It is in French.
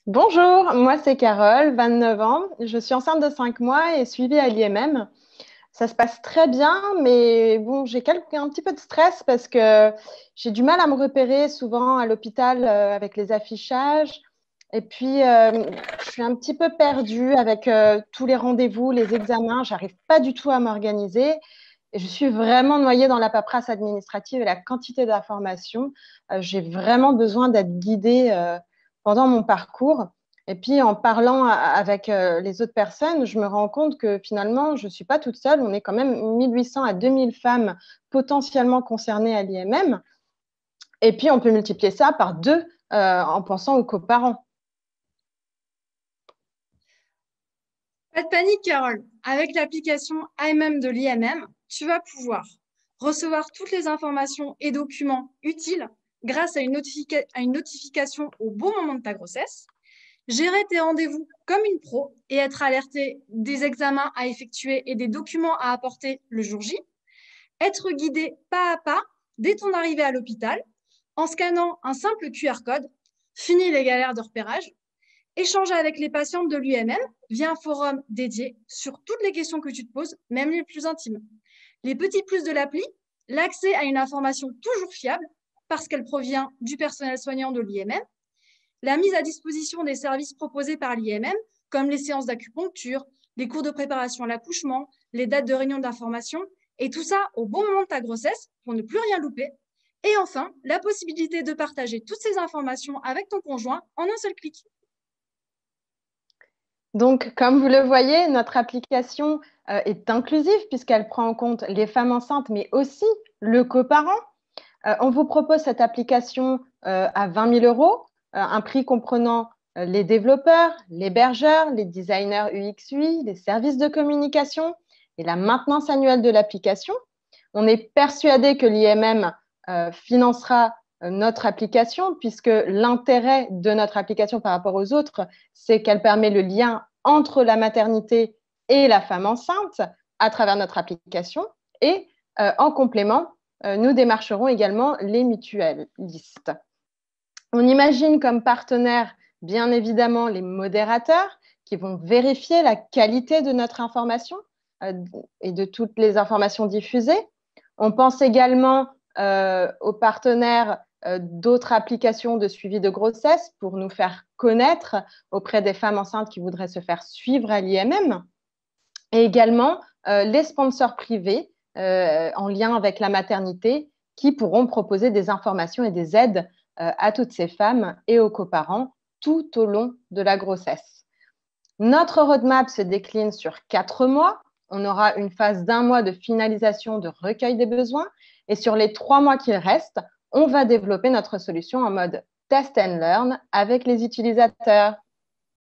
Bonjour, moi c'est Carole, 29 ans. Je suis enceinte de 5 mois et suivie à l'IMM. Ça se passe très bien, mais bon, j'ai un petit peu de stress parce que j'ai du mal à me repérer souvent à l'hôpital avec les affichages. Et puis, je suis un petit peu perdue avec tous les rendez-vous, les examens. J'arrive pas du tout à m'organiser. Et je suis vraiment noyée dans la paperasse administrative et la quantité d'informations. J'ai vraiment besoin d'être guidée pendant mon parcours. Et puis, en parlant avec les autres personnes, je me rends compte que finalement, je ne suis pas toute seule. On est quand même 1800 à 2000 femmes potentiellement concernées à l'IMM. Et puis, on peut multiplier ça par deux en pensant aux coparents. Pas de panique, Carole. Avec l'application AMM de l'IMM, tu vas pouvoir recevoir toutes les informations et documents utiles grâce à à une notification au bon moment de ta grossesse, gérer tes rendez-vous comme une pro et être alerté des examens à effectuer et des documents à apporter le jour J, être guidé pas à pas dès ton arrivée à l'hôpital en scannant un simple QR code, fini les galères de repérage. Échanger avec les patientes de l'UMM via un forum dédié sur toutes les questions que tu te poses, même les plus intimes. Les petits plus de l'appli, l'accès à une information toujours fiable parce qu'elle provient du personnel soignant de l'IMM, la mise à disposition des services proposés par l'IMM, comme les séances d'acupuncture, les cours de préparation à l'accouchement, les dates de réunion d'information, et tout ça au bon moment de ta grossesse pour ne plus rien louper. Et enfin, la possibilité de partager toutes ces informations avec ton conjoint en un seul clic. Donc, comme vous le voyez, notre application est inclusive puisqu'elle prend en compte les femmes enceintes, mais aussi le coparent. On vous propose cette application à 20 000 euros, un prix comprenant les développeurs, l'hébergeur, les designers UX, UI, les services de communication et la maintenance annuelle de l'application. On est persuadé que l'IMM financera notre application puisque l'intérêt de notre application par rapport aux autres, c'est qu'elle permet le lien entre la maternité et la femme enceinte à travers notre application. Et en complément, nous démarcherons également les mutualistes. On imagine comme partenaires, bien évidemment, les modérateurs qui vont vérifier la qualité de notre information euh, et de toutes les informations diffusées. On pense également aux partenaires d'autres applications de suivi de grossesse pour nous faire connaître auprès des femmes enceintes qui voudraient se faire suivre à l'IMM. Et également les sponsors privés en lien avec la maternité qui pourront proposer des informations et des aides à toutes ces femmes et aux coparents tout au long de la grossesse. Notre roadmap se décline sur 4 mois. On aura une phase d'un mois de finalisation de recueil des besoins et sur les 3 mois qu'il reste, on va développer notre solution en mode test and learn avec les utilisateurs.